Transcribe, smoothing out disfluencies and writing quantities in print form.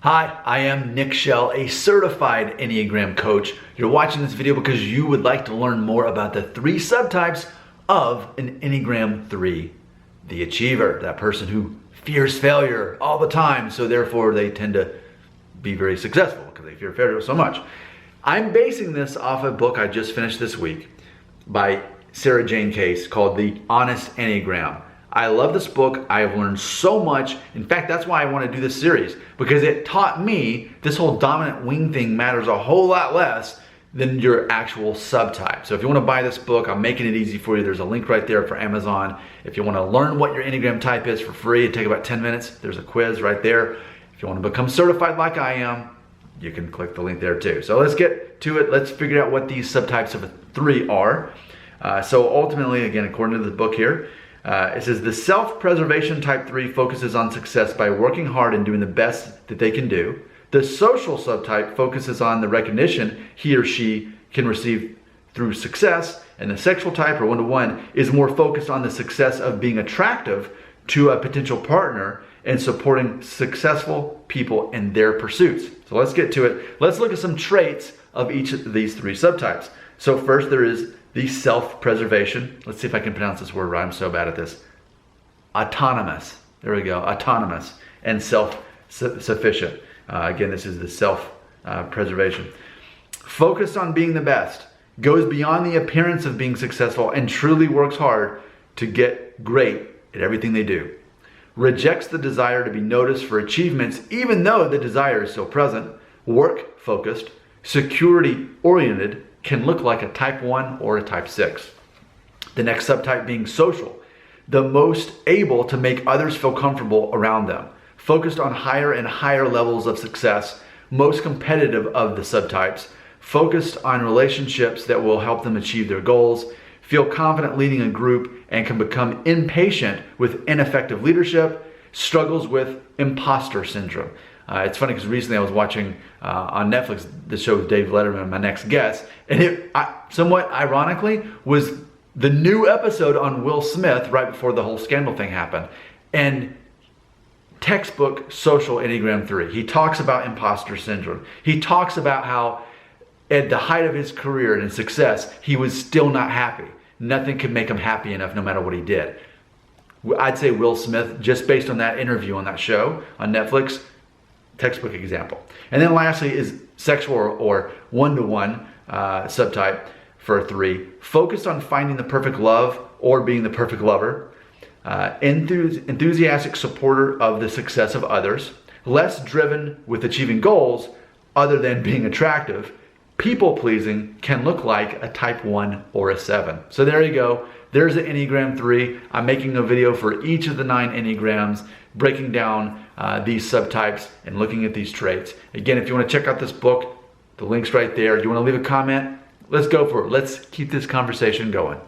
Hi, I am Nick Shell, a certified Enneagram coach. You're watching this video because you would like to learn more about the 3 subtypes of an Enneagram 3. The achiever, that person who fears failure all the time, so therefore they tend to be very successful because they fear failure so much. I'm basing this off a book I just finished this week by Sarajane Case called The Honest Enneagram. I love this book. I have learned so much. In fact, that's why I want to do this series, because it taught me this whole dominant wing thing matters a whole lot less than your actual subtype. So if you want to buy this book, I'm making it easy for you. There's a link right there for Amazon. If you want to learn what your Enneagram type is for free, it takes about 10 minutes. There's a quiz right there. If you want to become certified like I am, you can click the link there too. So let's get to it. Let's figure out what these subtypes of a 3 are. So ultimately, again, according to the book here, it says the self-preservation type 3 focuses on success by working hard and doing the best that they can do. The social subtype focuses on the recognition he or she can receive through success. And the sexual type, or 1-to-1, is more focused on the success of being attractive to a potential partner and supporting successful people in their pursuits. So let's get to it. Let's look at some traits of each of these 3 subtypes. So first there is the self-preservation. Let's see if I can pronounce this word right. I'm so bad at this. Autonomous. There we go. Autonomous and self-sufficient. Again, this is the self-preservation. Focused on being the best. Goes beyond the appearance of being successful and truly works hard to get great at everything they do. Rejects the desire to be noticed for achievements even though the desire is still present. Work-focused. Security-oriented. Can look like a type 1 or a type 6. The next subtype being social, the most able to make others feel comfortable around them, focused on higher and higher levels of success, most competitive of the subtypes, focused on relationships that will help them achieve their goals, feel confident leading a group and can become impatient with ineffective leadership, struggles with imposter syndrome. It's funny because recently I was watching on Netflix the show with Dave Letterman, my next guest, and it somewhat ironically was the new episode on Will Smith right before the whole scandal thing happened. And textbook social Enneagram 3. He talks about imposter syndrome. He talks about how at the height of his career and his success, he was still not happy. Nothing could make him happy enough no matter what he did. I'd say Will Smith, just based on that interview on that show on Netflix, textbook example. And then lastly is sexual or 1-to-1 subtype for a 3. Focused on finding the perfect love or being the perfect lover. Enthusiastic supporter of the success of others. Less driven with achieving goals other than being attractive. People pleasing, can look like a type 1 or a 7. So there you go. There's the Enneagram 3. I'm making a video for each of the 9 Enneagrams, breaking down these subtypes and looking at these traits. Again, if you want to check out this book, the link's right there. You want to leave a comment? Let's go for it. Let's keep this conversation going.